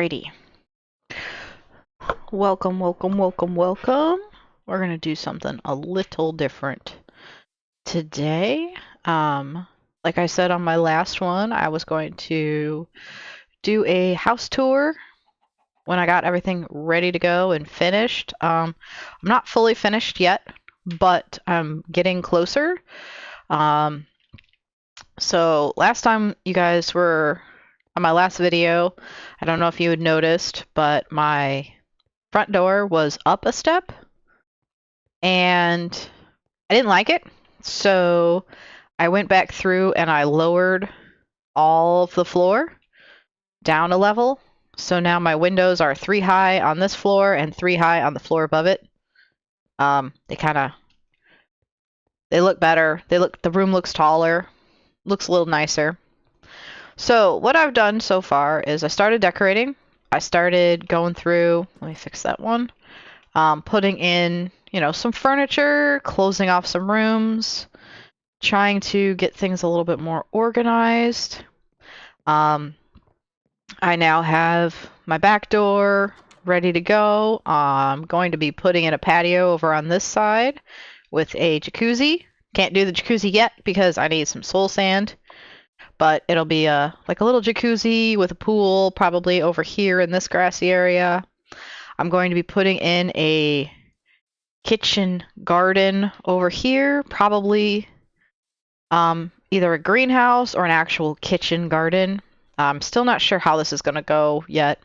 Alrighty. Welcome. We're gonna do something a little different today. Like I said on my last one, I was going to do a house tour when I got everything ready to go and finished. I'm not fully finished yet, but I'm getting closer. So last time you guys were on my last video, I don't know if you had noticed, but my front door was up a step and I didn't like it. So I went back through and I lowered all of the floor down a level. So now my windows are 3 high on this floor and 3 high on the floor above it. They look better. The room looks taller, looks a little nicer. So what I've done so far is I started decorating. I started going through, let me fix that one, putting in, some furniture, closing off some rooms, trying to get things a little bit more organized. I now have my back door ready to go. I'm going to be putting in a patio over on this side with a jacuzzi. Can't do the jacuzzi yet because I need some soul sand, but it'll be like a little jacuzzi with a pool probably over here in this grassy area. I'm going to be putting in a kitchen garden over here, probably either a greenhouse or an actual kitchen garden. I'm still not sure how this is going to go yet.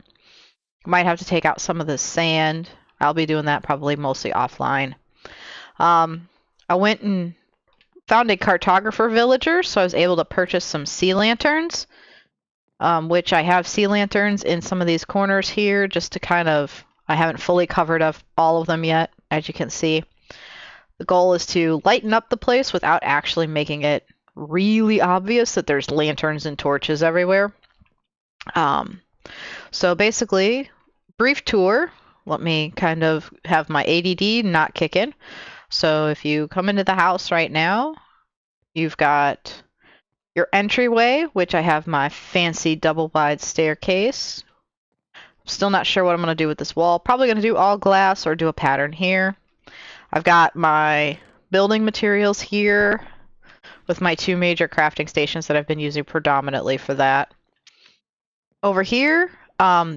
Might have to take out some of the sand. I'll be doing that probably mostly offline. I went and found a cartographer villager, so I was able to purchase some sea lanterns, which I have sea lanterns in some of these corners here just to I haven't fully covered up all of them yet, as you can see. The goal is to lighten up the place without actually making it really obvious that there's lanterns and torches everywhere. So basically, brief tour. Let me kind of have my ADD not kick in. So if you come into the house right now, you've got your entryway, which I have my fancy double wide staircase. Still not sure what I'm going to do with this wall. Probably going to do all glass or do a pattern here. I've got my building materials here with my 2 major crafting stations that I've been using predominantly for that. Over here,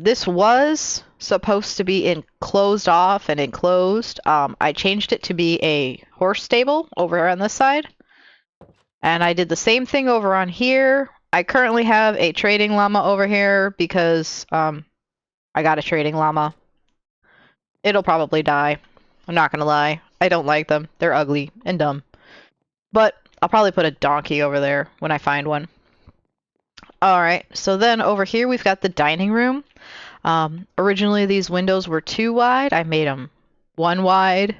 this was supposed to be closed off and enclosed. I changed it to be a horse stable over on this side. And I did the same thing over on here. I currently have a trading llama over here because I got a trading llama. It'll probably die. I'm not gonna lie. I don't like them. They're ugly and dumb. But I'll probably put a donkey over there when I find one. Alright, so then over here we've got the dining room. Originally these windows were 2 wide. I made them 1 wide,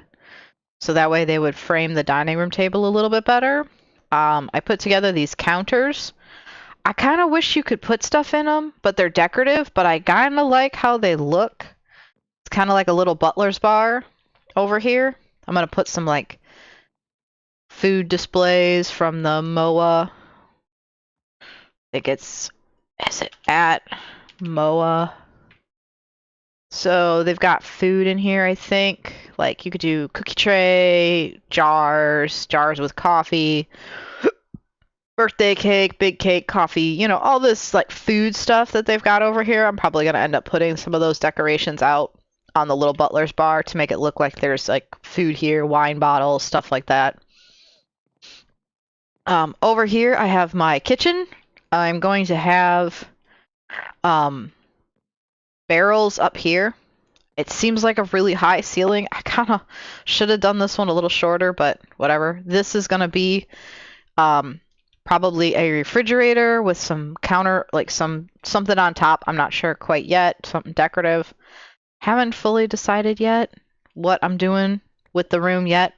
so that way they would frame the dining room table a little bit better. I put together these counters. I kind of wish you could put stuff in them, but they're decorative, but I kind of like how they look. It's kind of like a little butler's bar over here. I'm going to put some like food displays from the MOA. I think is it at MOA? So they've got food in here, I think. Like you could do cookie tray, jars with coffee, birthday cake, big cake, coffee, all this like food stuff that they've got over here. I'm probably going to end up putting some of those decorations out on the little butler's bar to make it look like there's like food here, wine bottles, stuff like that. Over here I have my kitchen. I'm going to have barrels up here. It seems like a really high ceiling. I kind of should have done this one a little shorter, but whatever. This is going to be probably a refrigerator with some counter, like something on top. I'm not sure quite yet. Something decorative. Haven't fully decided yet what I'm doing with the room yet.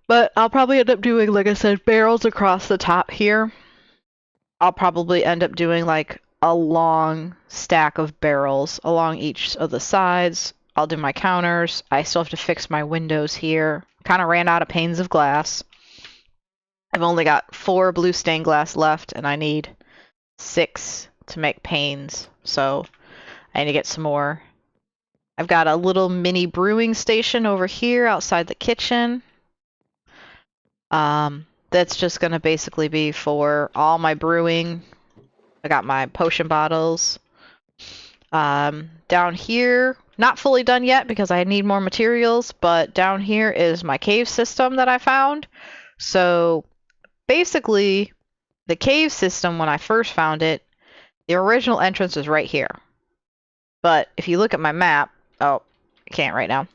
But I'll probably end up doing, like I said, barrels across the top here. I'll probably end up doing like a long stack of barrels along each of the sides. I'll do my counters. I still have to fix my windows here. Kind of ran out of panes of glass. I've only got 4 blue stained glass left and I need 6 to make panes. So I need to get some more. I've got a little mini brewing station over here outside the kitchen. That's just gonna basically be for all my brewing. I got my potion bottles. Down here, not fully done yet because I need more materials, but down here is my cave system that I found. So basically, the cave system, when I first found it, the original entrance is right here. But if you look at my map, oh, I can't right now,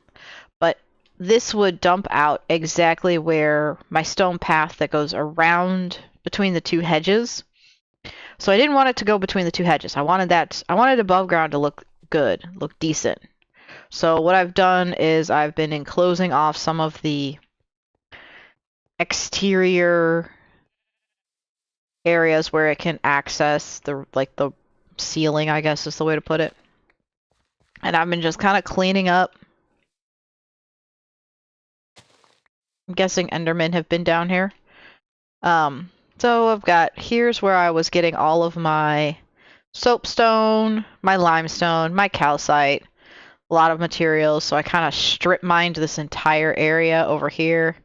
but this would dump out exactly where my stone path that goes around between the two hedges. So I didn't want it to go between the two hedges. I wanted above ground to look good, look decent. So what I've done is I've been enclosing off some of the exterior areas where it can access the ceiling, I guess is the way to put it. And I've been just kind of cleaning up. I'm guessing Endermen have been down here. So I've got, here's where I was getting all of my soapstone, my limestone, my calcite, a lot of materials. So I kind of strip mined this entire area over here.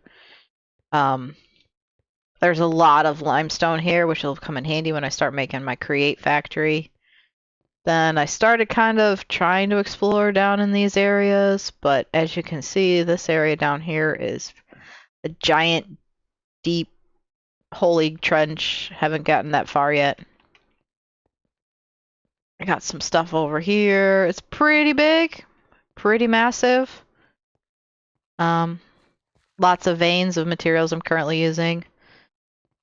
There's a lot of limestone here, which will come in handy when I start making my create factory. Then I started kind of trying to explore down in these areas, but as you can see, this area down here is a giant, deep, holy trench. Haven't gotten that far yet. I got some stuff over here. It's pretty big, pretty massive. Lots of veins of materials I'm currently using.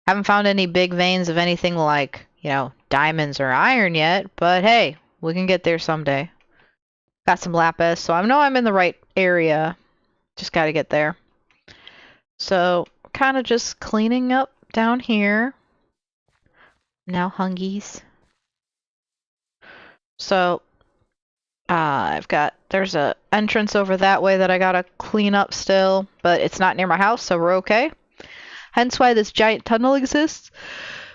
Haven't found any big veins of anything like, you know, diamonds or iron yet, but hey, we can get there someday. Got some lapis, so I know I'm in the right area. Just gotta get there. So, kind of just cleaning up down here. Now hungies. So, there's a entrance over that way that I gotta clean up still, but it's not near my house, so we're okay. Hence why this giant tunnel exists,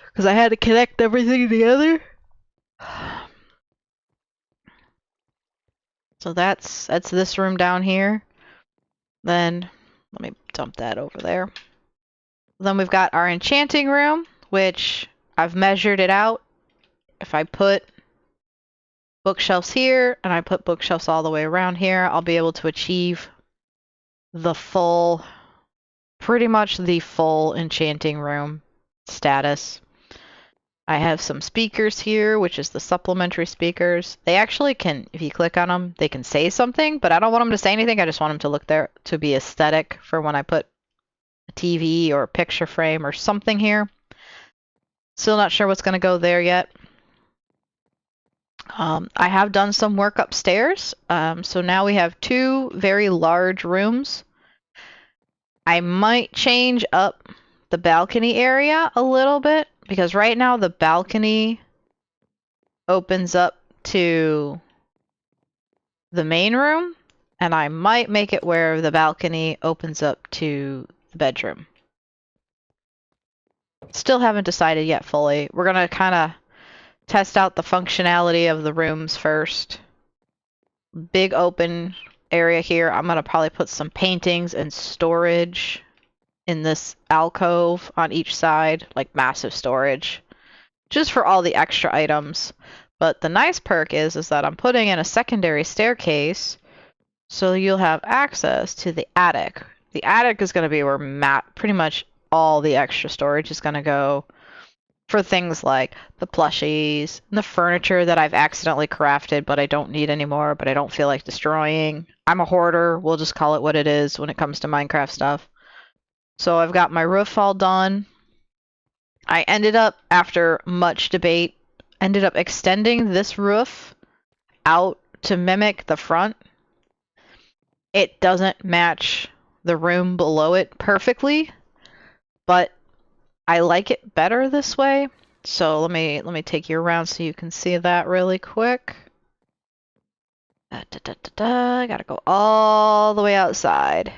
because I had to connect everything together. So that's this room down here. Then, let me dump that over there. Then we've got our enchanting room, which I've measured it out. If I put bookshelves here, and I put bookshelves all the way around here, I'll be able to achieve the full, pretty much the full enchanting room status. I have some speakers here, which is the supplementary speakers. They actually can, if you click on them, they can say something, but I don't want them to say anything. I just want them to look there to be aesthetic for when I put a TV or a picture frame or something here. Still not sure what's going to go there yet. I have done some work upstairs, so now we have two very large rooms. I might change up the balcony area a little bit, because right now the balcony opens up to the main room, and I might make it where the balcony opens up to the bedroom. Still haven't decided yet fully. We're gonna kind of test out the functionality of the rooms first. Big open area here. I'm gonna probably put some paintings and storage in this alcove on each side, like massive storage, just for all the extra items. But the nice perk is that I'm putting in a secondary staircase, so you'll have access to the attic. The attic is going to be where pretty much all the extra storage is going to go, for things like the plushies, and the furniture that I've accidentally crafted but I don't need anymore, but I don't feel like destroying. I'm a hoarder, we'll just call it what it is when it comes to Minecraft stuff. So I've got my roof all done. I ended up, after much debate, extending this roof out to mimic the front. It doesn't match the room below it perfectly, but I like it better this way. So let me take you around so you can see that really quick. I gotta go all the way outside.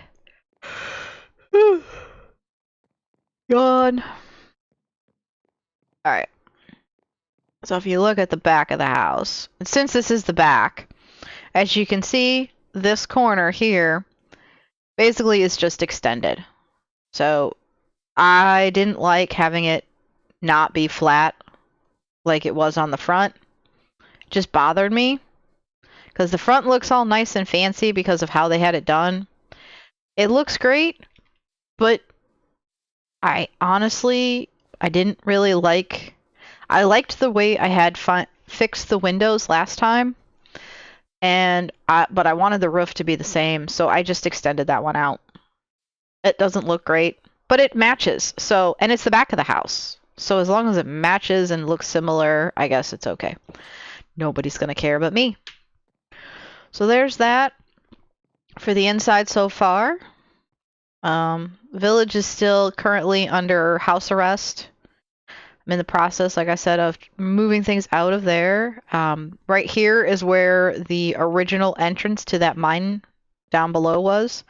Yawn. Alright. So if you look at the back of the house, and since this is the back, as you can see, this corner here basically is just extended. So I didn't like having it not be flat like it was on the front. It just bothered me because the front looks all nice and fancy because of how they had it done. It looks great, but I honestly, I didn't really like. I liked the way I had fixed the windows last time, but I wanted the roof to be the same, so I just extended that one out. It doesn't look great, but it matches. So, and it's the back of the house. So as long as it matches and looks similar, I guess it's okay. Nobody's gonna care but me. So there's that for the inside so far. Village is still currently under house arrest. I'm in the process, like I said, of moving things out of there. Right here is where the original entrance to that mine down below was.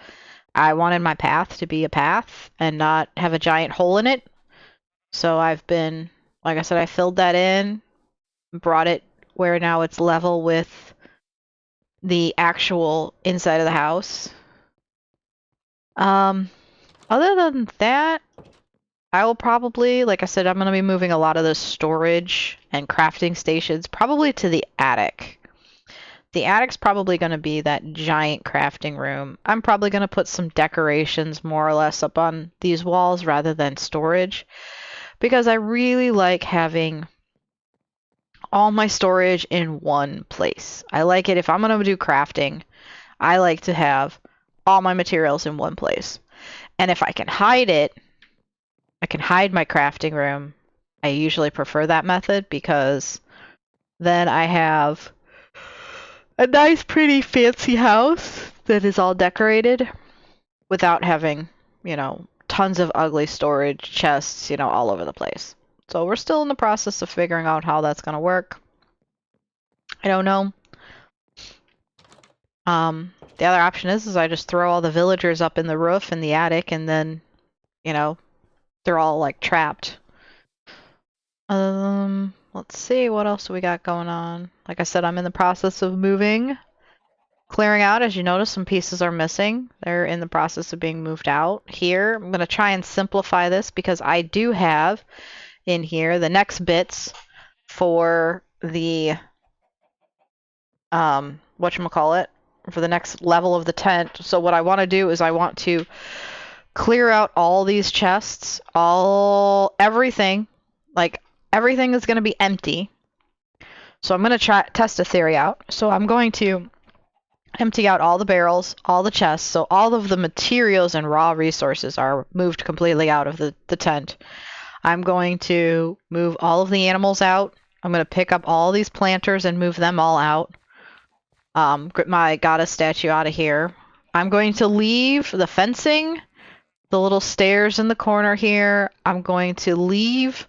I wanted my path to be a path and not have a giant hole in it. So I've been, like I said, I filled that in, brought it where now it's level with the actual inside of the house. Other than that, I will probably, like I said, I'm going to be moving a lot of the storage and crafting stations probably to the attic. The attic's probably going to be that giant crafting room. I'm probably going to put some decorations more or less up on these walls rather than storage because I really like having all my storage in one place. I like it if I'm going to do crafting, I like to have all my materials in one place. And if I can hide it, I can hide my crafting room. I usually prefer that method because then I have a nice, pretty, fancy house that is all decorated without having, tons of ugly storage chests, all over the place. So we're still in the process of figuring out how that's going to work. I don't know. The other option is I just throw all the villagers up in the roof in the attic and then, they're all like trapped. Let's see, what else do we got going on? Like I said, I'm in the process of moving, clearing out. As you notice, some pieces are missing. They're in the process of being moved out. Here, I'm going to try and simplify this because I do have in here the next bits for the, whatchamacallit, for the next level of the tent. So what I want to do is I want to clear out all these chests, everything. Like, everything is going to be empty. So I'm going to test a theory out. So I'm going to empty out all the barrels, all the chests, so all of the materials and raw resources are moved completely out of the tent. I'm going to move all of the animals out. I'm going to pick up all these planters and move them all out. Get my goddess statue out of here. I'm going to leave the fencing, the little stairs in the corner here. I'm going to leave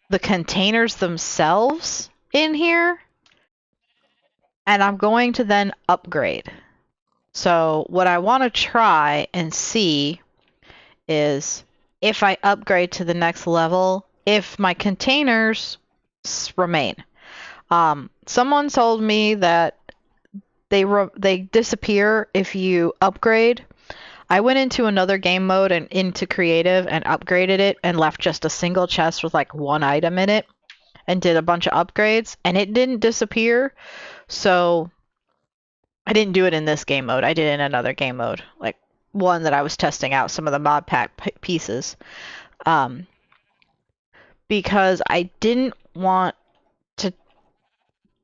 the containers themselves in here. And I'm going to then upgrade. So what I want to try and see is if I upgrade to the next level, if my containers remain. Someone told me that they disappear if you upgrade. I went into another game mode and into creative and upgraded it and left just a single chest with like one item in it and did a bunch of upgrades and it didn't disappear. So I didn't do it in this game mode. I did it in another game mode, like one that I was testing out some of the mod pack pieces, because I didn't want to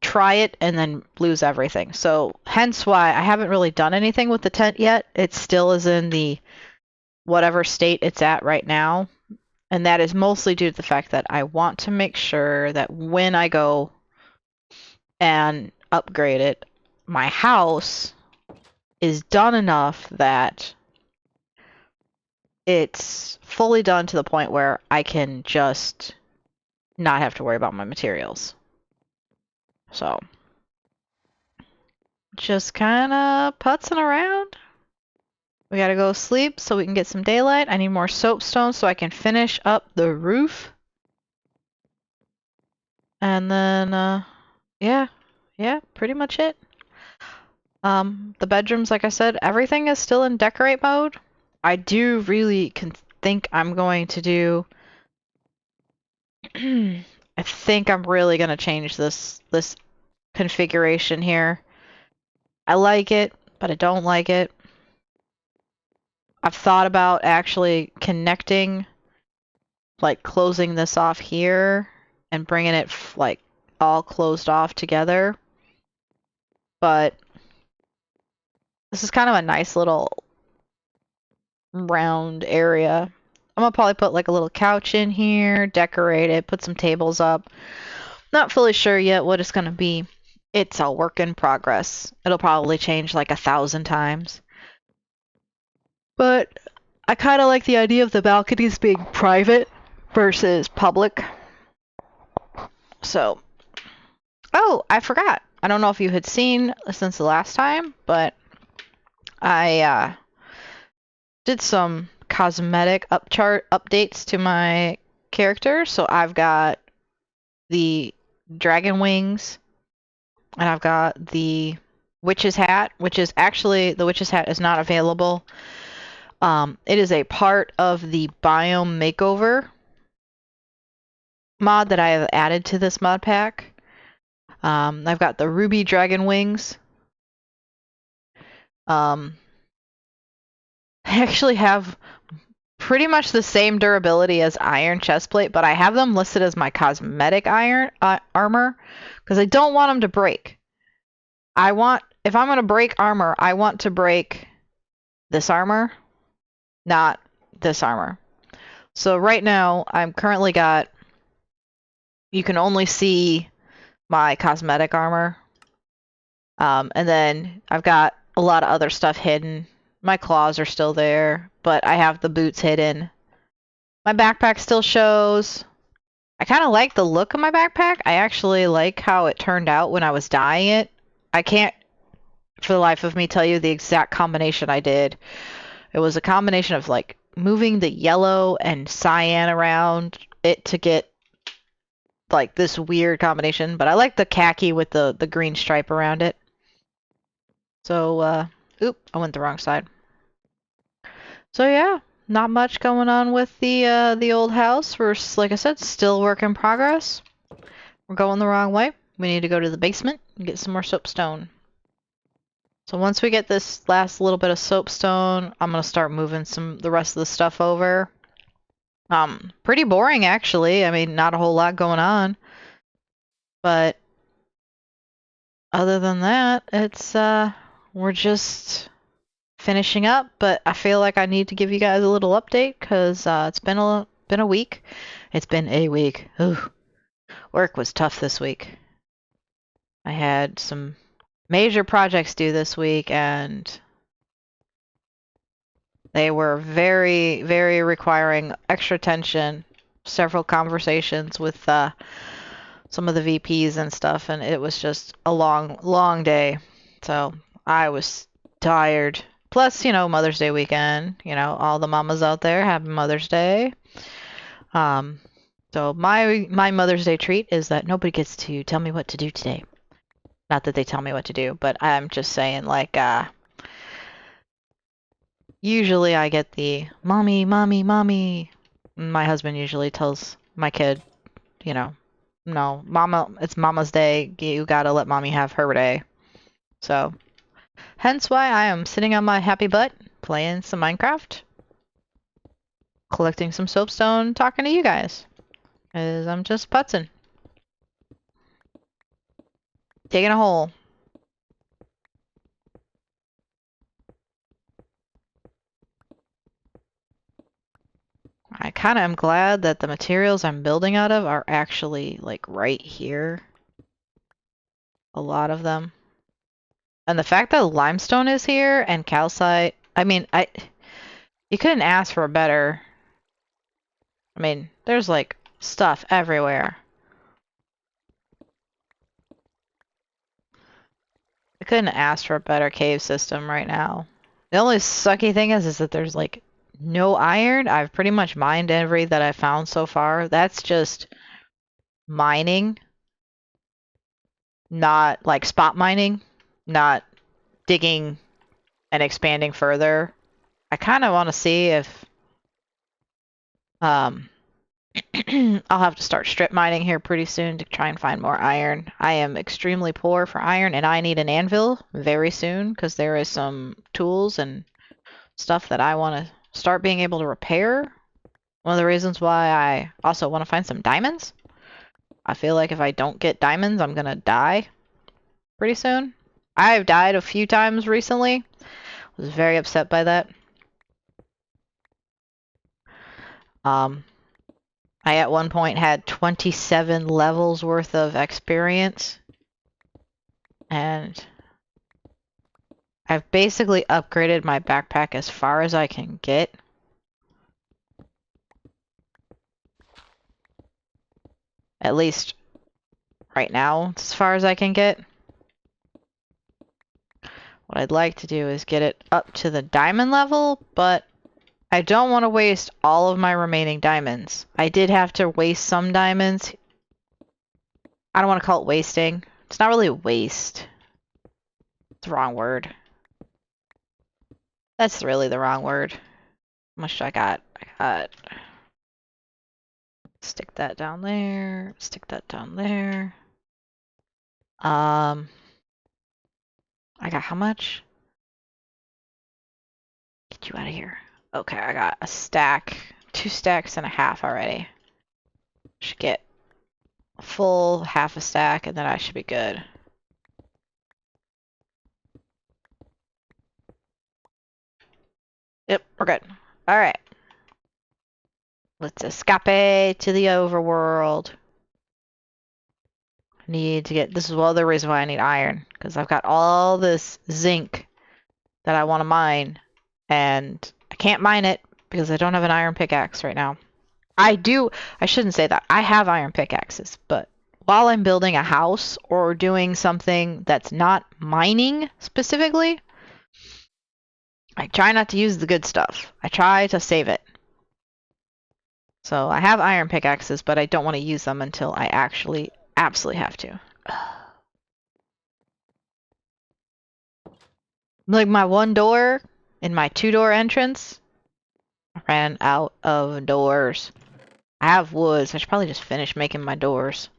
try it and then lose everything. So hence why I haven't really done anything with the tent yet. It still is in the whatever state it's at right now. And that is mostly due to the fact that I want to make sure that when I go and upgrade it, my house is done enough that it's fully done to the point where I can just not have to worry about my materials. So, just kind of putzing around. We gotta go sleep so we can get some daylight. I need more soapstone so I can finish up the roof. And then, yeah, pretty much it. The bedrooms, like I said, everything is still in decorate mode. I do really think I'm going to do. I think I'm really gonna change this configuration here. I like it, but I don't like it. I've thought about actually connecting, like closing this off here and bringing it like all closed off together. But this is kind of a nice little round area. I'm gonna probably put like a little couch in here, decorate it, put some tables up. Not fully sure yet what it's gonna be. It's a work in progress. It'll probably change like 1,000 times. But I kind of like the idea of the balconies being private versus public. So, oh, I forgot. I don't know if you had seen since the last time, but I did some cosmetic updates to my character. So I've got the dragon wings, and I've got the witch's hat, which is actually the witch's hat is not available. It is a part of the biome makeover mod that I have added to this mod pack. I've got the ruby dragon wings. I actually have pretty much the same durability as iron chestplate, but I have them listed as my cosmetic iron armor because I don't want them to break. If I'm gonna break armor, I want to break this armor, not this armor. So right now, I'm currently got. You can only see my cosmetic armor, and then I've got a lot of other stuff hidden. My claws are still there, but I have the boots hidden. My backpack still shows. I kind of like the look of my backpack. I actually like how it turned out when I was dyeing it. I can't, for the life of me, tell you the exact combination I did. It was a combination of like moving the yellow and cyan around it to get like this weird combination, but I like the khaki with the green stripe around it. So, oop, I went the wrong side. So yeah, not much going on with the old house. We're, like I said, still work in progress. We're going the wrong way. We need to go to the basement and get some more soapstone. So once we get this last little bit of soapstone, I'm gonna start moving the rest of the stuff over. Pretty boring actually. I mean, not a whole lot going on. But other than that, it's we're just finishing up, but I feel like I need to give you guys a little update because it's been a week. It's been a week. Ooh, work was tough this week. I had some major projects due this week, and they were very, very requiring extra attention. Several conversations with some of the VPs and stuff, and it was just a long, long day. So I was tired. Plus, Mother's Day weekend, all the mamas out there, happy Mother's Day. So my Mother's Day treat is that nobody gets to tell me what to do today. Not that they tell me what to do, but I'm just saying, like, usually I get the mommy, mommy, mommy. My husband usually tells my kid, no, mama, it's mama's day. You gotta let mommy have her day. So, hence why I am sitting on my happy butt, playing some Minecraft, collecting some soapstone, talking to you guys. Because I'm just putzing. Digging a hole. I kind of am glad that the materials I'm building out of are actually, like, right here. A lot of them. And the fact that limestone is here and calcite, I mean, you couldn't ask for a better. I mean, there's, like, stuff everywhere. I couldn't ask for a better cave system right now. The only sucky thing is that there's, like, no iron. I've pretty much mined every that I found so far. That's just mining. not like spot mining, not digging and expanding further. I kind of want to see if I'll have to start strip mining here pretty soon to try and find more iron. I am extremely poor for iron, and I need an anvil very soon because there is some tools and stuff that I want to start being able to repair. One of the reasons why I also want to find some diamonds. I feel like if I don't get diamonds, I'm gonna die pretty soon. I've died a few times recently. I was very upset by that. I at one point had 27 levels worth of experience, and I've basically upgraded my backpack as far as I can get. At least right now, as far as I can get. What I'd like to do is get it up to the diamond level, but I don't want to waste all of my remaining diamonds. I did have to waste some diamonds. I don't want to call it wasting. It's not really a waste. It's the wrong word. That's really the wrong word. How much do I got? Stick that down there. Stick that down there. I got how much? Get you out of here. Okay, I got a stack. 2 stacks and a half already. Should get a full half a stack and then I should be good. Yep, we're good. Alright. Let's escape to the overworld. I need to get... This is one other reason why I need iron. Because I've got all this zinc that I want to mine. And I can't mine it because I don't have an iron pickaxe right now. I shouldn't say that. I have iron pickaxes, but while I'm building a house or doing something that's not mining specifically, I try not to use the good stuff. I try to save it. So I have iron pickaxes, but I don't want to use them until I actually absolutely have to. Like my one door in my 2-door entrance, I ran out of doors. I have wood, so I should probably just finish making my doors.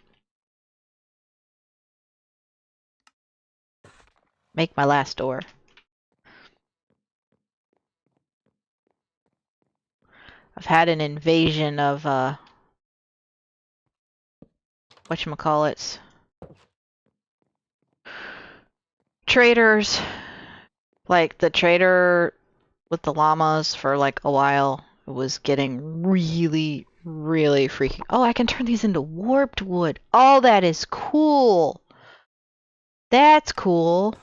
Make my last door. I've had an invasion of, whatchamacallits. Traders. Like, the trader with the llamas for, like, a while was getting really, really freaking... Oh, I can turn these into warped wood. Oh, that is cool. That's cool.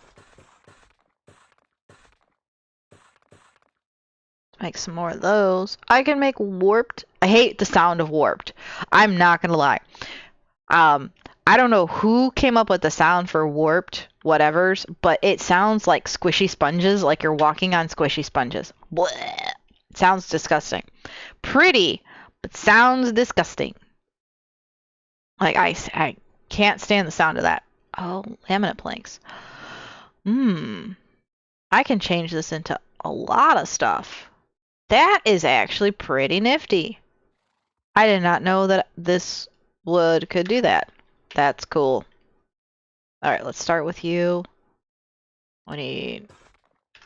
Make some more of those. I can make warped. I hate the sound of warped. I'm not gonna lie. I don't know who came up with the sound for warped whatevers, but it sounds like squishy sponges, like you're walking on squishy sponges. Blech. It sounds disgusting. Pretty, but sounds disgusting. Like I can't stand the sound of that. Oh, laminate planks. I can change this into a lot of stuff. That is actually pretty nifty. I did not know that this wood could do that. That's cool. Alright, let's start with you. I need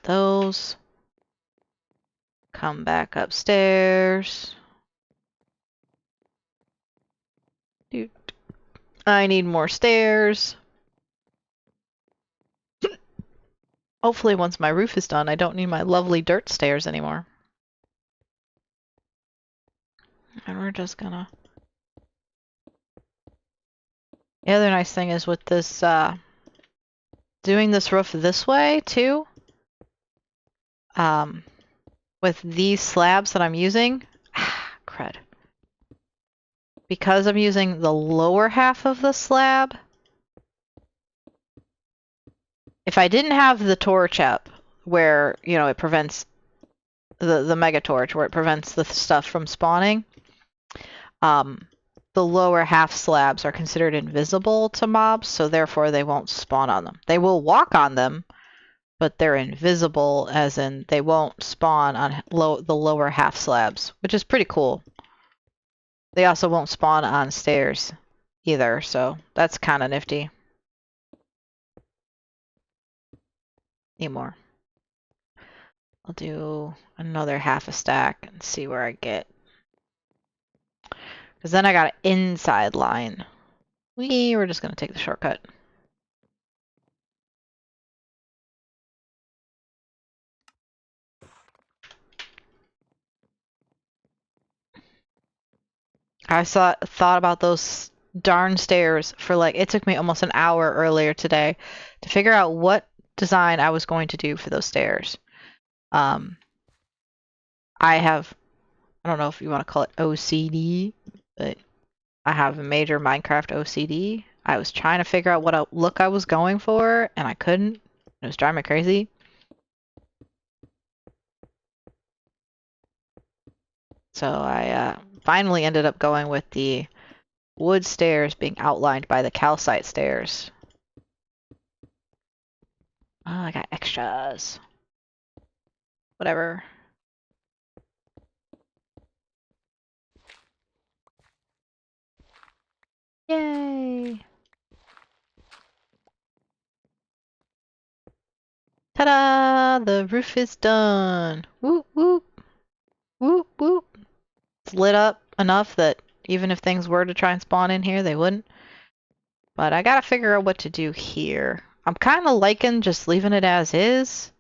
those. Come back upstairs. I need more stairs. Hopefully once my roof is done, I don't need my lovely dirt stairs anymore. And we're just gonna... The other nice thing is with this, doing this roof this way, too, with these slabs that I'm using, crud. Because I'm using the lower half of the slab, if I didn't have the torch up, where, you know, it prevents the mega torch, where it prevents the stuff from spawning, the lower half slabs are considered invisible to mobs, so therefore they won't spawn on them. They will walk on them, but they're invisible, as in they won't spawn on the lower half slabs, which is pretty cool. They also won't spawn on stairs either, so that's kind of nifty. Need more. I'll do another half a stack and see where I get. Because then I got an inside line. We're just going to take the shortcut. I thought about those darn stairs for like, it took me almost an hour earlier today to figure out what design I was going to do for those stairs. I don't know if you want to call it OCD, but I have a major Minecraft OCD. I was trying to figure out what look I was going for, and I couldn't. It was driving me crazy. So I finally ended up going with the wood stairs being outlined by the calcite stairs. Oh, I got extras. Whatever. Yay! Ta-da! The roof is done. Whoop whoop. Whoop whoop. It's lit up enough that even if things were to try and spawn in here, they wouldn't. But I gotta figure out what to do here. I'm kind of liking just leaving it as is.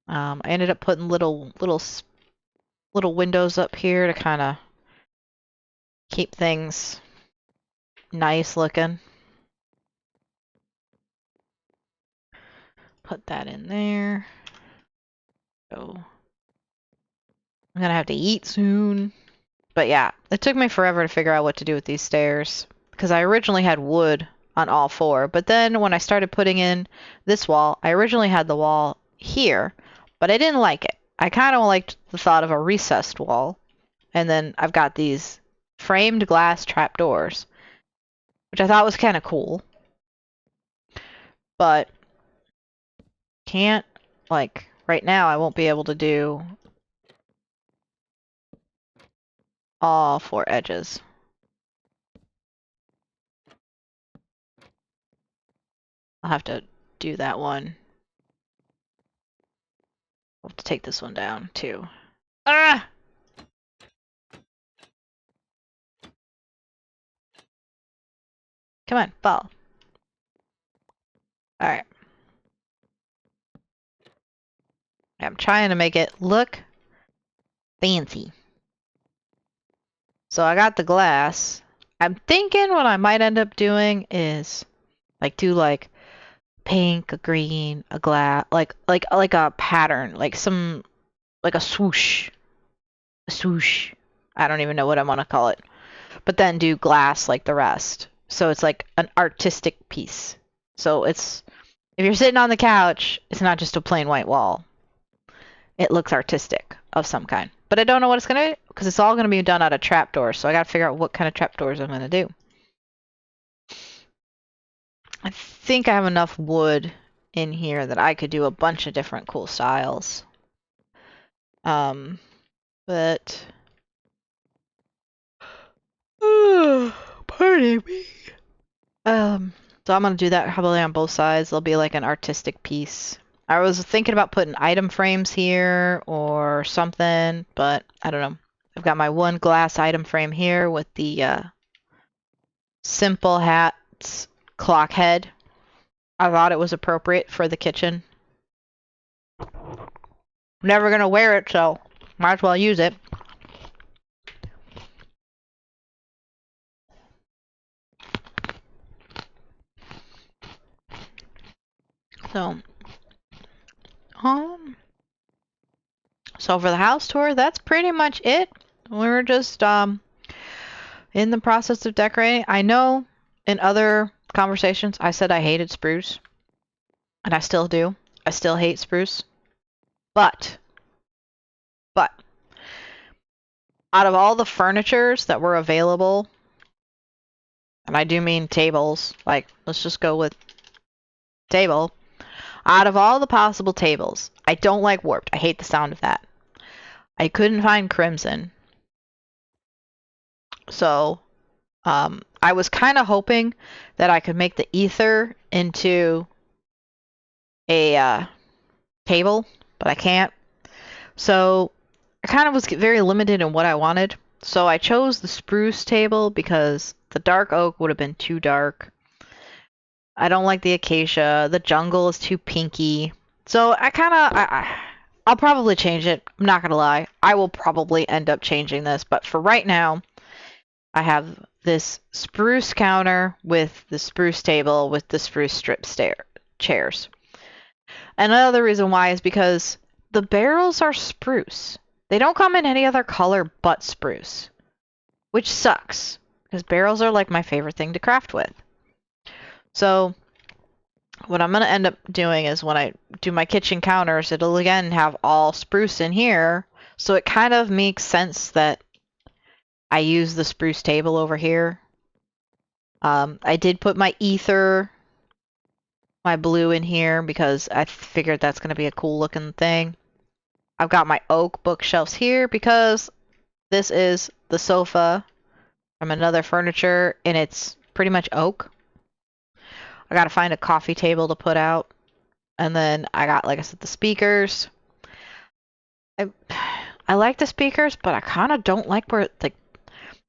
I ended up putting little windows up here to kind of keep things nice looking. Put that in there. So I'm gonna have to eat soon. But yeah, it took me forever to figure out what to do with these stairs because I originally had wood on all four, but then when I started putting in this wall, I originally had the wall here, but I didn't like it. I kind of liked the thought of a recessed wall, and then I've got these framed glass trapdoors, which I thought was kind of cool, but can't, like, right now I won't be able to do all four edges. I'll have to do that one. I'll have to take this one down too. Ah! Come on, fall. Alright. I'm trying to make it look fancy. So I got the glass. I'm thinking what I might end up doing is like do like pink, a green, a glass, like a pattern, like a swoosh. A swoosh. I don't even know what I want to call it. But then do glass like the rest. So it's like an artistic piece. So it's, if you're sitting on the couch, it's not just a plain white wall. It looks artistic of some kind. But I don't know what it's going to, because it's all going to be done out of trapdoors. So I got to figure out what kind of trapdoors I'm going to do. I think I have enough wood in here that I could do a bunch of different cool styles. But pardon me. So I'm gonna do that probably on both sides. There'll be like an artistic piece. I was thinking about putting item frames here or something, but I don't know. I've got my one glass item frame here with the simple hats clock head. I thought it was appropriate for the kitchen. Never gonna wear it, so might as well use it. So, so for the house tour, that's pretty much it. We're just in the process of decorating. I know in other conversations I said I hated spruce, and I still do. I still hate spruce. But Out of all the furnitures that were available, and I do mean tables, like, let's just go with table. Out of all the possible tables, I don't like warped. I hate the sound of that. I couldn't find crimson. So, I was kind of hoping that I could make the ether into a table, but I can't. So, I kind of was very limited in what I wanted. So I chose the spruce table because the dark oak would have been too dark. I don't like the acacia. The jungle is too pinky. So I'll probably change it. I'm not gonna lie. I will probably end up changing this, but for right now, I have this spruce counter with the spruce table with the spruce chairs. Another reason why is because the barrels are spruce. They don't come in any other color but spruce, which sucks because barrels are like my favorite thing to craft with. So what I'm going to end up doing is when I do my kitchen counters, it'll again have all spruce in here. So it kind of makes sense that I use the spruce table over here. I did put my ether, my blue in here because I figured that's going to be a cool looking thing. I've got my oak bookshelves here because this is the sofa from another furniture and it's pretty much oak. I gotta find a coffee table to put out. And then I got, like I said, the speakers. I like the speakers, but I kind of don't like where, like,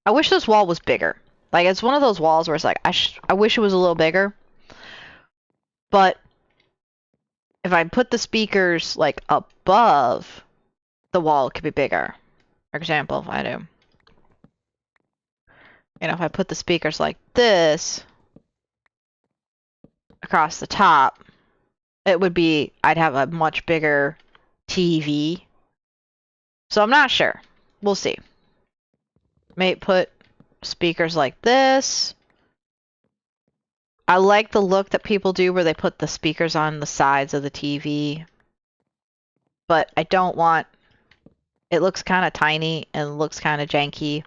I wish this wall was bigger. Like, it's one of those walls where it's like, I wish it was a little bigger. But if I put the speakers, like, above the wall, it could be bigger. For example, if I do. You know, if I put the speakers like this across the top, it would be, I'd have a much bigger TV. So I'm not sure. We'll see. May put speakers like this. I like the look that people do where they put the speakers on the sides of the TV. But I don't want... It looks kind of tiny and looks kind of janky.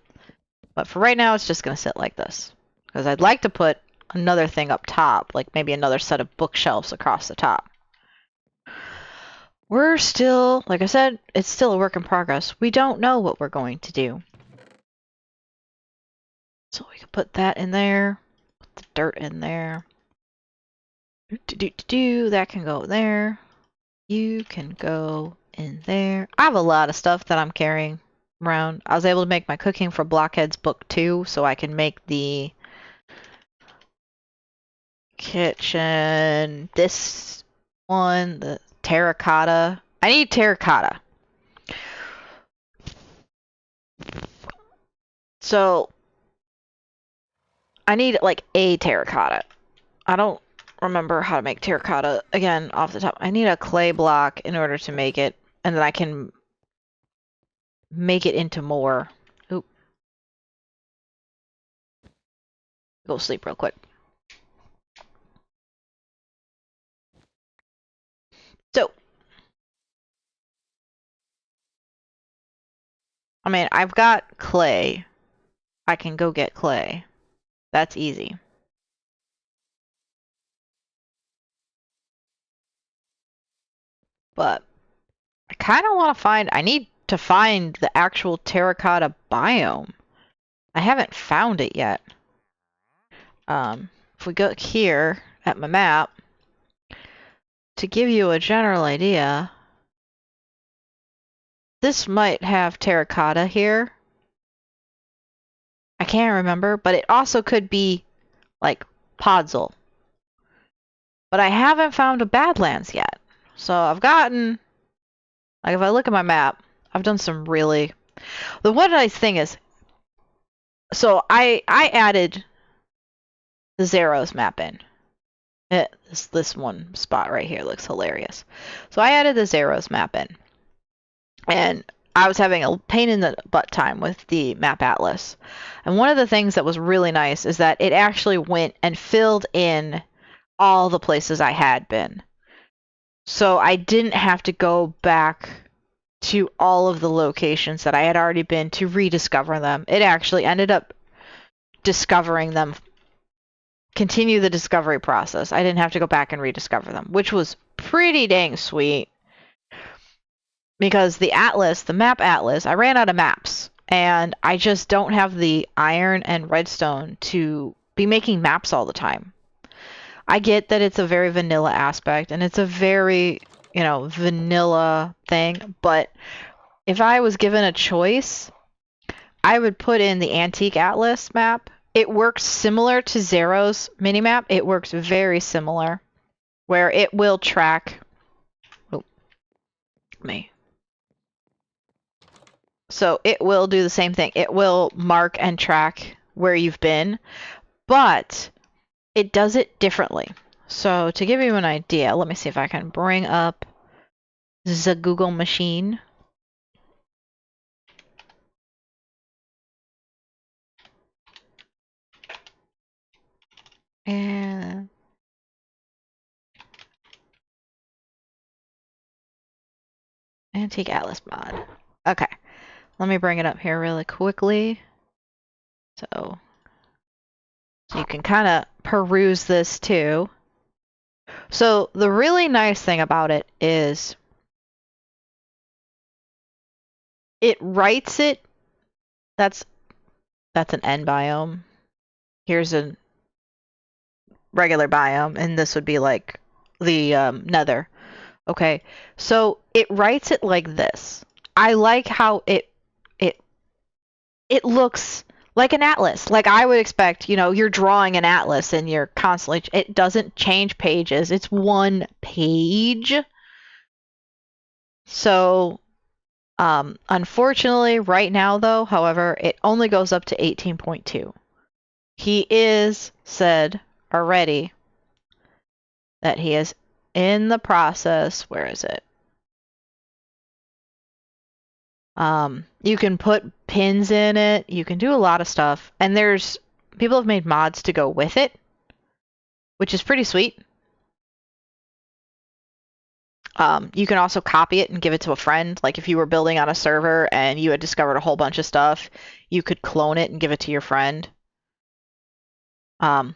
But for right now, it's just going to sit like this. Because I'd like to put another thing up top. Like maybe another set of bookshelves across the top. We're still... Like I said, it's still a work in progress. We don't know what we're going to do. So we can put that in there. Put the dirt in there. That can go there. You can go in there. I have a lot of stuff that I'm carrying around. I was able to make my Cooking for Blockheads book 2, so I can make the kitchen, this one, the terracotta. I need terracotta. So I need like a terracotta. I don't remember how to make terracotta again off the top. I need a clay block in order to make it, and then I can make it into more. Oop. Go sleep real quick. So, I mean, I've got clay. I can go get clay. That's easy. But I kind of want to find... I need to find the actual terracotta biome. I haven't found it yet. If we go here at my map, to give you a general idea, this might have terracotta here. I can't remember, but it also could be like podzol. But I haven't found a Badlands yet. So I've gotten, like if I look at my map, I've done some really... The one nice thing is, so I added the Zeros map in. This one spot right here looks hilarious. So I added the Zeros map in. And I was having a pain in the butt time with the map atlas. And one of the things that was really nice is that it actually went and filled in all the places I had been. So I didn't have to go back to all of the locations that I had already been to rediscover them. It actually ended up discovering them, continue the discovery process. I didn't have to go back and rediscover them, which was pretty dang sweet. Because the atlas, the map atlas, I ran out of maps. And I just don't have the iron and redstone to be making maps all the time. I get that it's a very vanilla aspect, and it's a very, vanilla thing, but if I was given a choice, I would put in the Antique Atlas map. It works similar to Zero's minimap. It works very similar, where it will track... Oh, me. So it will do the same thing. It will mark and track where you've been, but it does it differently. So to give you an idea, let me see if I can bring up the Google machine. And Antique Atlas mod. Okay, let me bring it up here really quickly. So you can kind of peruse this too. So the really nice thing about it is it writes it. That's an N biome. Here's a regular biome, and this would be like the nether. Okay, so it writes it like this. I like how it looks like an atlas. Like I would expect, you're drawing an atlas and you're constantly, it doesn't change pages. It's one page. So, unfortunately, right now though, however, it only goes up to 18.2. He is said already that he is in the process. Where is it? You can put pins in it. You can do a lot of stuff. And people have made mods to go with it, which is pretty sweet. You can also copy it and give it to a friend. Like if you were building on a server and you had discovered a whole bunch of stuff, you could clone it and give it to your friend.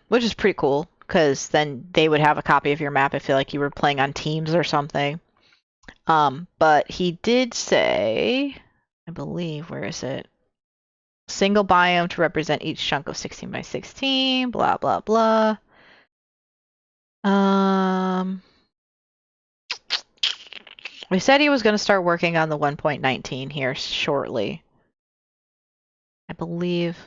Which is pretty cool, because then they would have a copy of your map if you were playing on teams or something. But he did say, I believe, where is it? Single biome to represent each chunk of 16 by 16, blah, blah, blah. We said he was going to start working on the 1.19 here shortly. I believe.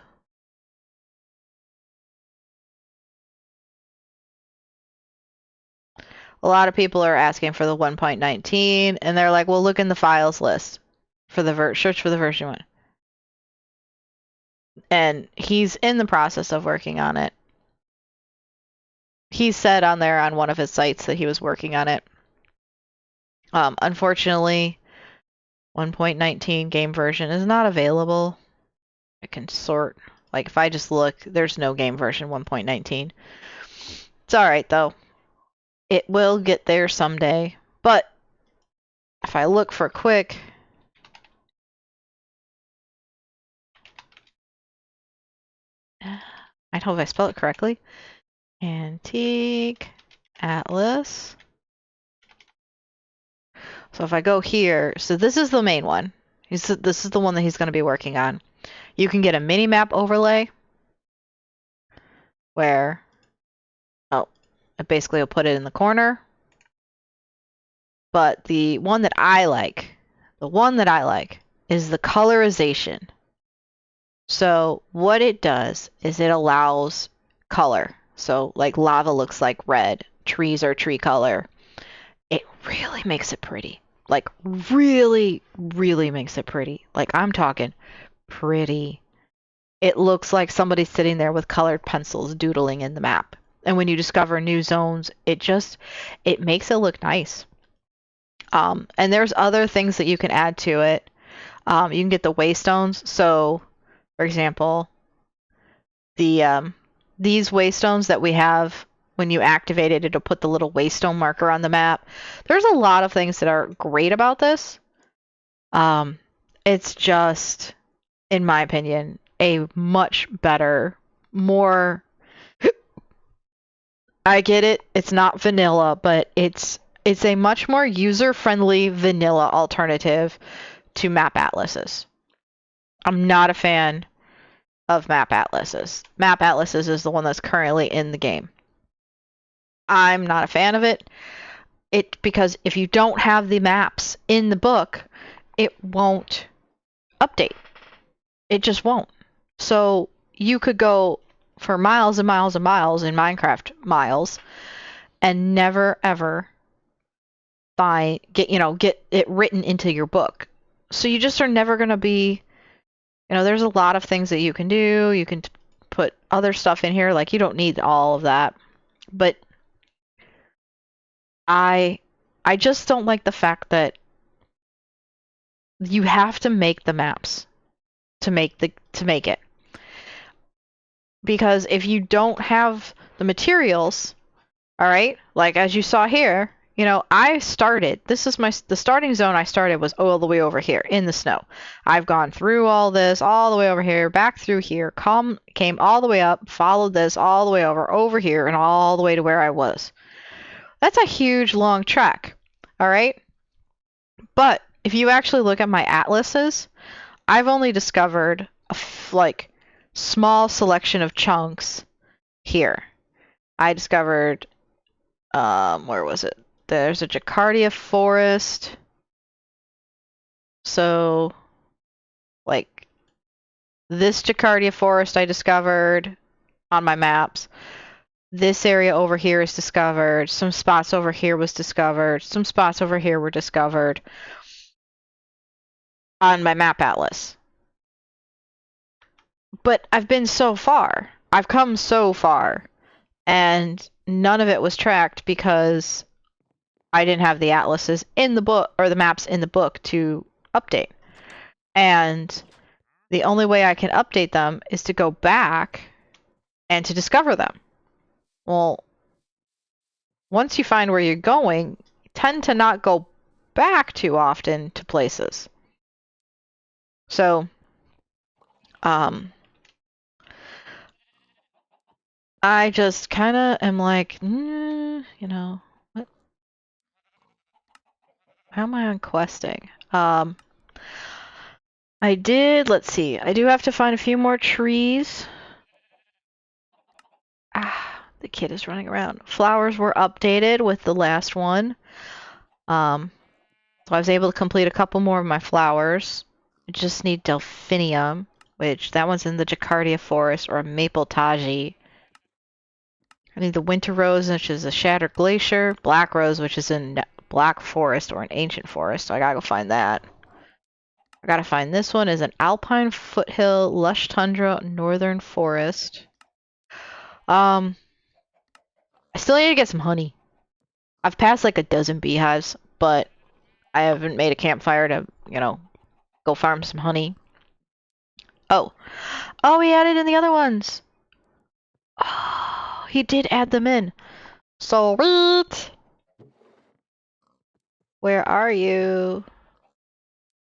A lot of people are asking for the 1.19, and they're like, well, look in the files list for the search for the version 1. And he's in the process of working on it. He said on there on one of his sites that he was working on it. Unfortunately, 1.19 game version is not available. I can sort. Like, if I just look, there's no game version 1.19. It's alright, though. It will get there someday. But if I look for quick... I hope I spell it correctly. Antique Atlas. So if I go here, so this is the main one. This is the one that he's going to be working on. You can get a mini map overlay where, it basically will put it in the corner. But the one that I like is the colorization. So what it does is it allows color. So like lava looks like red, trees are tree color. It really makes it pretty. Like really, really makes it pretty. Like I'm talking pretty. It looks like somebody's sitting there with colored pencils doodling in the map. And when you discover new zones, it makes it look nice. And there's other things that you can add to it. You can get the waystones. So, for example, these waystones that we have, when you activate it, it'll put the little waystone marker on the map. There's a lot of things that are great about this. It's just, in my opinion, a much better, more. I get it. It's not vanilla, but it's a much more user-friendly vanilla alternative to map atlases. I'm not a fan of map atlases. Map atlases is the one that's currently in the game. I'm not a fan of it. Because if you don't have the maps in the book, it won't update. It just won't. So you could go for miles and miles and miles in Minecraft miles and never ever get it written into your book. So you just are never going to be, there's a lot of things that you can do. You can put other stuff in here, like you don't need all of that. But I just don't like the fact that you have to make the maps to make it. Because if you don't have the materials, all right, like as you saw here, the starting zone I started was all the way over here in the snow. I've gone through all this, all the way over here, back through here, came all the way up, followed this all the way over here, and all the way to where I was. That's a huge, long trek, all right? But if you actually look at my atlases, I've only discovered small selection of chunks here. I discovered, where was it? There's a Jacardia forest. So, like, this Jacardia forest I discovered on my maps. This area over here is discovered. Some spots over here was discovered. Some spots over here were discovered on my map atlas. But I've been so far. I've come so far. And none of it was tracked because I didn't have the atlases in the book, or the maps in the book, to update. And the only way I can update them is to go back and to discover them. Well, once you find where you're going, you tend to not go back too often to places. So, I just kind of am like, what? How am I on questing? Let's see, I do have to find a few more trees. The kid is running around. Flowers were updated with the last one. So I was able to complete a couple more of my flowers. I just need delphinium, which that one's in the Jacardia forest, or a maple taji. I need the winter rose, which is a shattered glacier. Black rose, which is in black forest or an ancient forest. So I gotta go find that. I gotta find this one is an alpine foothill, lush tundra, northern forest. I still need to get some honey. I've passed like a dozen beehives, but I haven't made a campfire to, go farm some honey. Oh, he added in the other ones. Oh, he did add them in. Sweet. Where are you?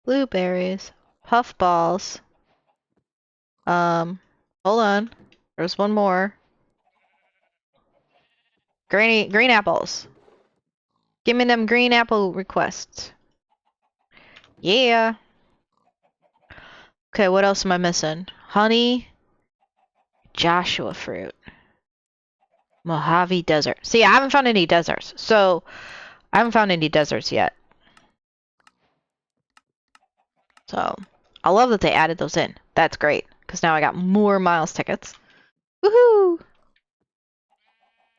Blueberries, puffballs. Hold on. There's one more. Green apples. Give me them green apple requests. Yeah. Okay, what else am I missing? Honey. Joshua fruit. Mojave Desert. See, I haven't found any deserts. So, I haven't found any deserts yet. So, I love that they added those in. That's great. Because now I got more miles tickets. Woohoo!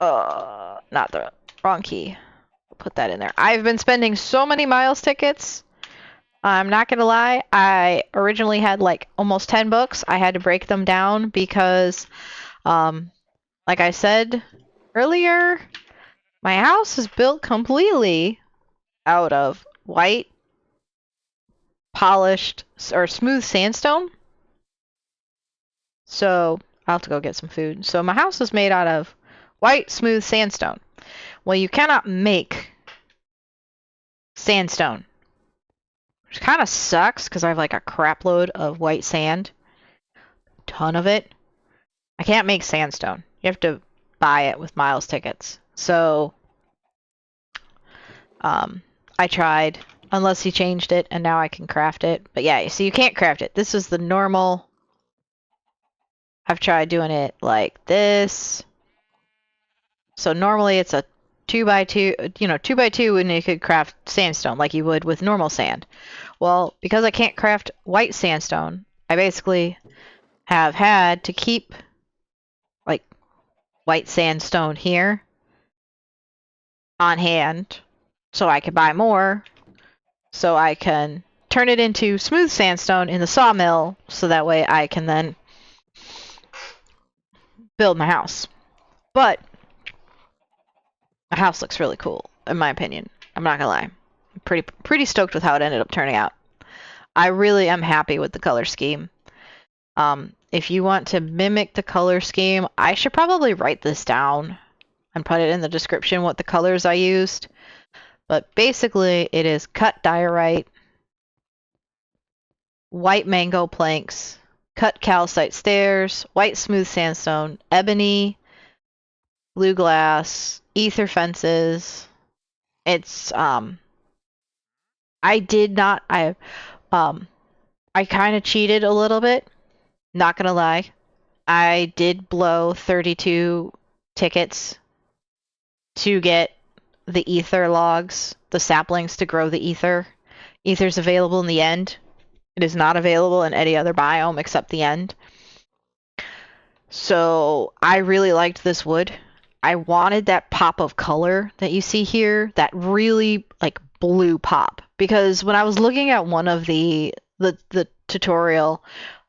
Not the wrong key. Put that in there. I've been spending so many miles tickets. I'm not gonna lie. I originally had like almost 10 books. I had to break them down because, like I said earlier, my house is built completely out of white, polished, or smooth sandstone. So I'll have to go get some food. So my house is made out of white, smooth sandstone. Well, you cannot make sandstone. which kind of sucks because I have like a crap load of white sand, ton of it. I can't make sandstone. You have to buy it with miles tickets. So I tried, unless he changed it, and now I can craft it. But yeah, so you can't craft it. This is the normal. I've tried doing it like this. So normally it's a 2x2, 2x2, and you could craft sandstone like you would with normal sand. Well, because I can't craft white sandstone, I basically have had to keep like white sandstone here on hand so I can buy more, so I can turn it into smooth sandstone in the sawmill, so that way I can then build my house. But the house looks really cool, in my opinion. I'm not gonna lie. I'm pretty stoked with how it ended up turning out. I really am happy with the color scheme. If you want to mimic the color scheme, I should probably write this down and put it in the description what the colors I used. But basically, it is cut diorite, white mango planks, cut calcite stairs, white smooth sandstone, ebony, blue glass, ether fences. It's I did not I kind of cheated a little bit, not gonna lie. I did blow 32 tickets to get the ether logs, the saplings to grow the ether. Ether's available in the end. It is not available in any other biome except the end. So I really liked this wood. I wanted that pop of color that you see here, that really like blue pop. Because when I was looking at one of the tutorial,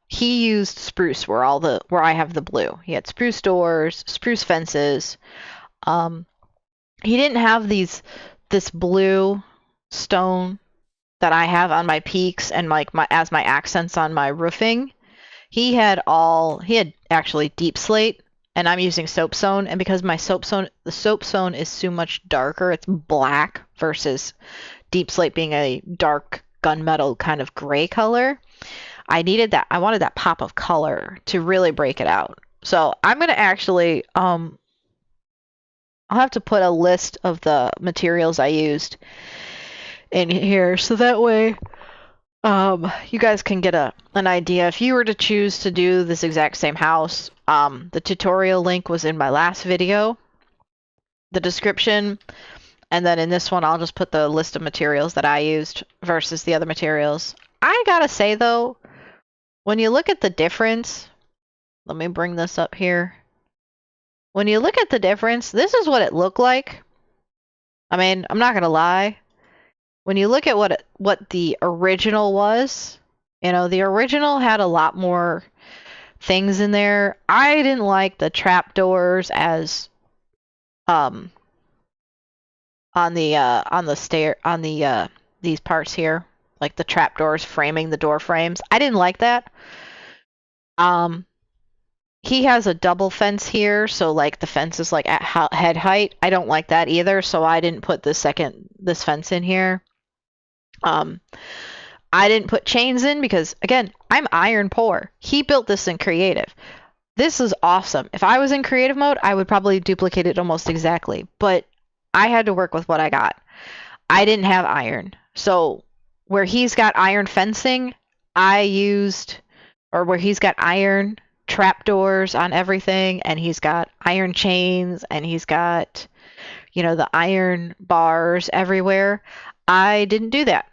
he used spruce where I have the blue. He had spruce doors, spruce fences. He didn't have this blue stone that I have on my peaks and like as my accents on my roofing. He had actually deep slate, and I'm using soapstone, and because the soapstone is so much darker, it's black versus deep slate being a dark gunmetal kind of gray color. I wanted that pop of color to really break it out. So I'm gonna actually I'll have to put a list of the materials I used in here, so that way you guys can get an idea. If you were to choose to do this exact same house, the tutorial link was in my last video, the description, and then in this one I'll just put the list of materials that I used versus the other materials. I gotta say though, when you look at the difference, let me bring this up here. When you look at the difference, this is what it looked like. I mean, I'm not gonna lie. When you look at what the original was, the original had a lot more things in there. I didn't like the trapdoors as on these parts here, like the trapdoors framing the door frames. I didn't like that. He has a double fence here, so like the fence is like at head height. I don't like that either, so I didn't put this fence in here. I didn't put chains in because, again, I'm iron poor. He built this in creative. This is awesome. If I was in creative mode, I would probably duplicate it almost exactly, but I had to work with what I got. I didn't have iron. So where he's got iron fencing, where he's got iron trapdoors on everything, and he's got iron chains, and he's got, the iron bars everywhere, I didn't do that.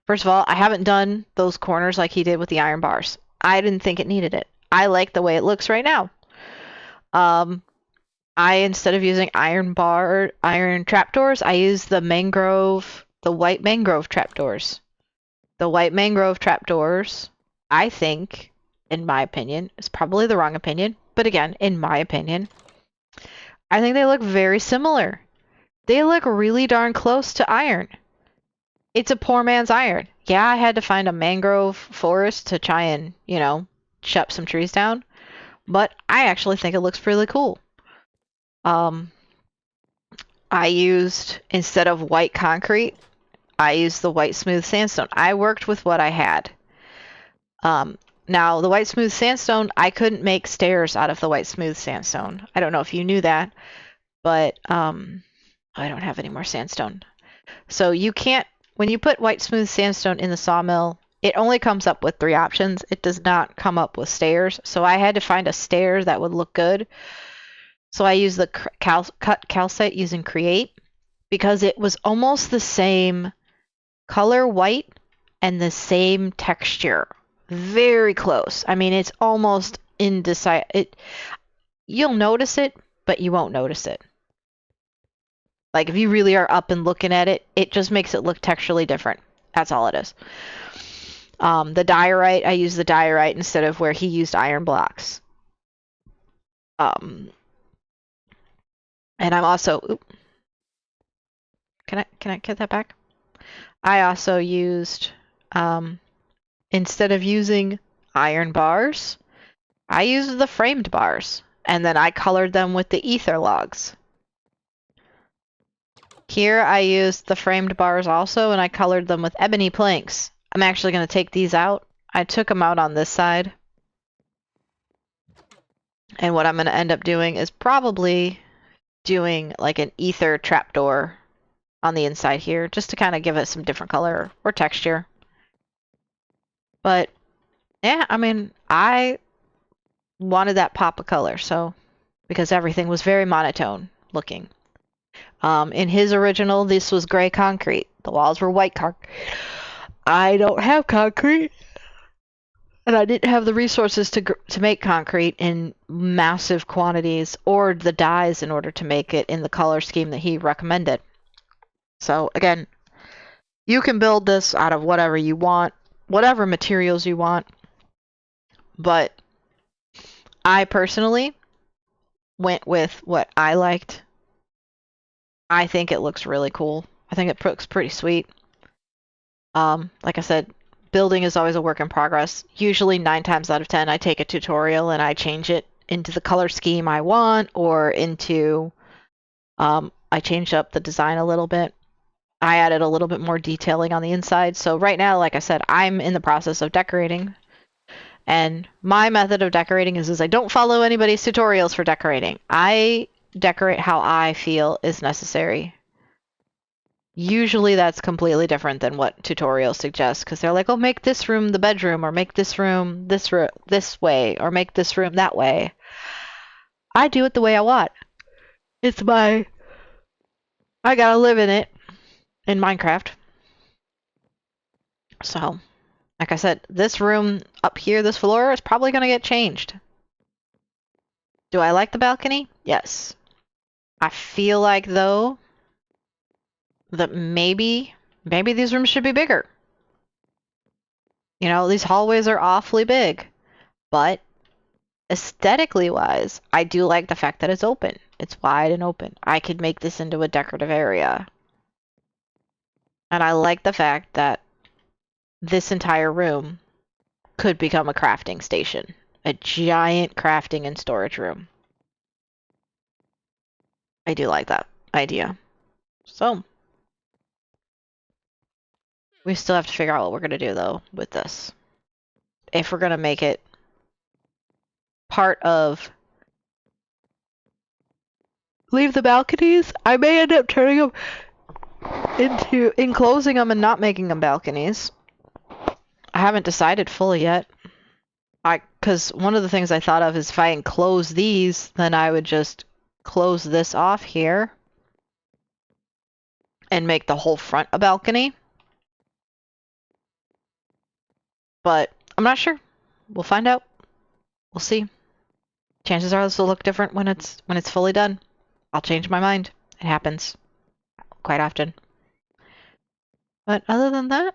First of all, I haven't done those corners like he did with the iron bars. I didn't think it needed it. I like the way it looks right now. Instead of using iron trapdoors, I use the white mangrove trapdoors. The white mangrove trapdoors, I think, in my opinion, is probably the wrong opinion, but again, in my opinion, I think they look very similar. They look really darn close to iron. It's a poor man's iron. Yeah, I had to find a mangrove forest to try and, chop some trees down, but I actually think it looks really cool. I used, instead of white concrete, I used the white smooth sandstone. I worked with what I had. Now, the white smooth sandstone, I couldn't make stairs out of the white smooth sandstone. I don't know if you knew that, but I don't have any more sandstone. So you can't, when you put white smooth sandstone in the sawmill, it only comes up with 3 options. It does not come up with stairs. So I had to find a stair that would look good. So I used the cut calcite using create because it was almost the same color white and the same texture. Very close. I mean, it's almost indecisible. You'll notice it, but you won't notice it. Like if you really are up and looking at it, it just makes it look texturally different. That's all it is. The diorite, I use the diorite instead of where he used iron blocks. And I'm also, can I get that back? I also used, instead of using iron bars, I used the framed bars, and then I colored them with the ether logs. Here I used the framed bars also, and I colored them with ebony planks. I'm actually going to take these out. I took them out on this side. And what I'm going to end up doing is probably doing like an ether trapdoor on the inside here, just to kind of give it some different color or texture. But yeah, I mean, I wanted that pop of color, so because everything was very monotone looking. In his original, this was gray concrete. The walls were white concrete. I don't have concrete, and I didn't have the resources to make concrete in massive quantities or the dyes in order to make it in the color scheme that he recommended. So again, you can build this out of whatever you want, whatever materials you want, but I personally went with what I liked. I think it looks really cool. I think it looks pretty sweet. Like I said, building is always a work in progress. Usually 9 times out of 10, I take a tutorial and I change it into the color scheme I want, or into, I changed up the design a little bit. I added a little bit more detailing on the inside. So right now, like I said, I'm in the process of decorating. And my method of decorating is I don't follow anybody's tutorials for decorating. I decorate how I feel is necessary. Usually that's completely different than what tutorials suggest, because they're like, oh, make this room the bedroom, or make this room this way, or make this room that way. I do it the way I want. I gotta live in it in Minecraft. So, like I said, this room up here, this floor, is probably gonna get changed. Do I like the balcony? Yes. I feel like, though, that maybe these rooms should be bigger. You know, these hallways are awfully big, but aesthetically wise, I do like the fact that it's open. It's wide and open. I could make this into a decorative area. And I like the fact that this entire room could become a crafting station. A giant crafting and storage room. I do like that idea. So, we still have to figure out what we're going to do, though, with this. If we're going to make it part of... Leave the balconies, I may end up turning them into enclosing them and not making them balconies. I haven't decided fully yet. Because one of the things I thought of is if I enclose these, then I would just close this off here and make the whole front a balcony. But I'm not sure. We'll find out. We'll see. Chances are this will look different when it's fully done. I'll change my mind. It happens quite often. But other than that,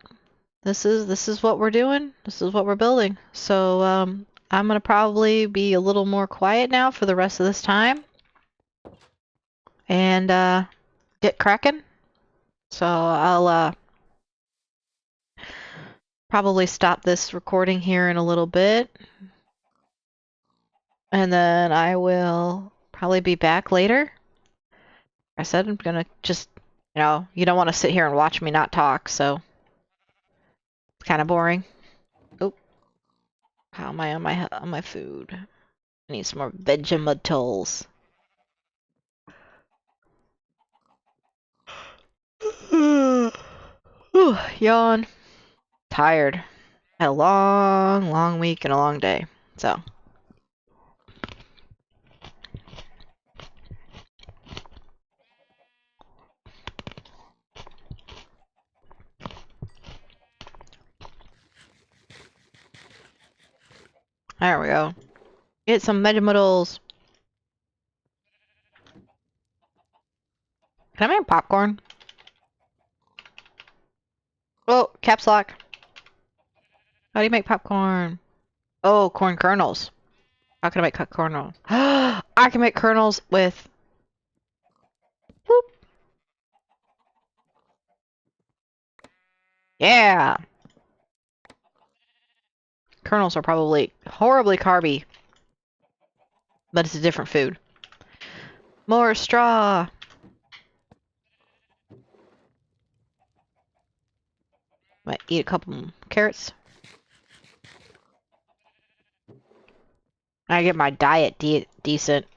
this is what we're doing. This is what we're building. So I'm gonna probably be a little more quiet now for the rest of this time, and get cracking. So I'll probably stop this recording here in a little bit, and then I will probably be back later. I said I'm gonna just You know, you don't want to sit here and watch me not talk, so it's kind of boring. Oh, how am I on my food? I need some more Vegemitals. Ooh, yawn. Tired. Had a long, long week and a long day. So. There we go. Get some Vegemitals. Can I make popcorn? Oh, caps lock. How do you make popcorn? Oh, corn kernels. How can I make kernels? I can make kernels with... Whoop. Yeah! Kernels are probably horribly carby, but it's a different food. More straw! Might eat a couple carrots. I get my diet decent.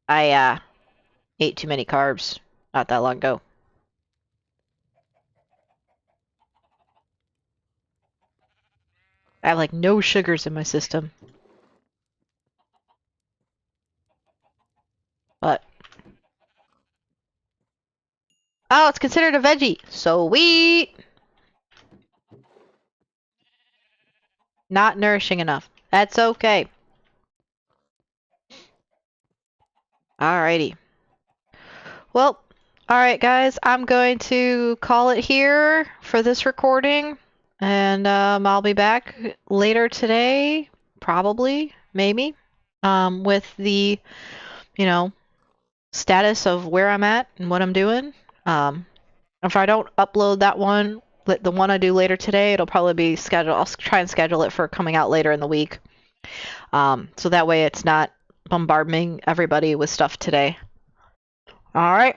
I ate too many carbs not that long ago. I have like no sugars in my system. But oh, it's considered a veggie. Sweet! Not nourishing enough. That's okay. Alrighty. Well, alright guys, I'm going to call it here for this recording. And I'll be back later today, probably, maybe, with the, you know, status of where I'm at and what I'm doing. If I don't upload that one, the one I do later today, it'll probably be scheduled. I'll try and schedule it for coming out later in the week. So that way it's not bombarding everybody with stuff today. All right.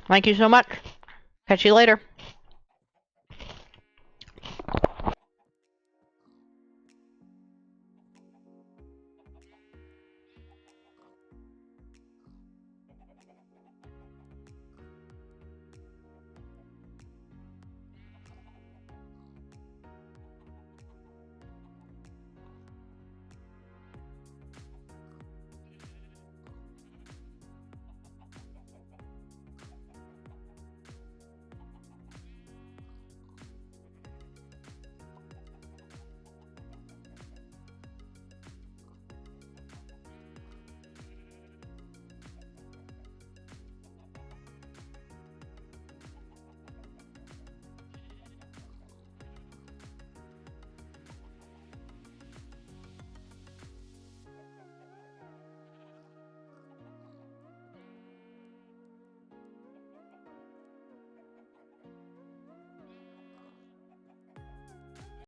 Thank you so much. Catch you later.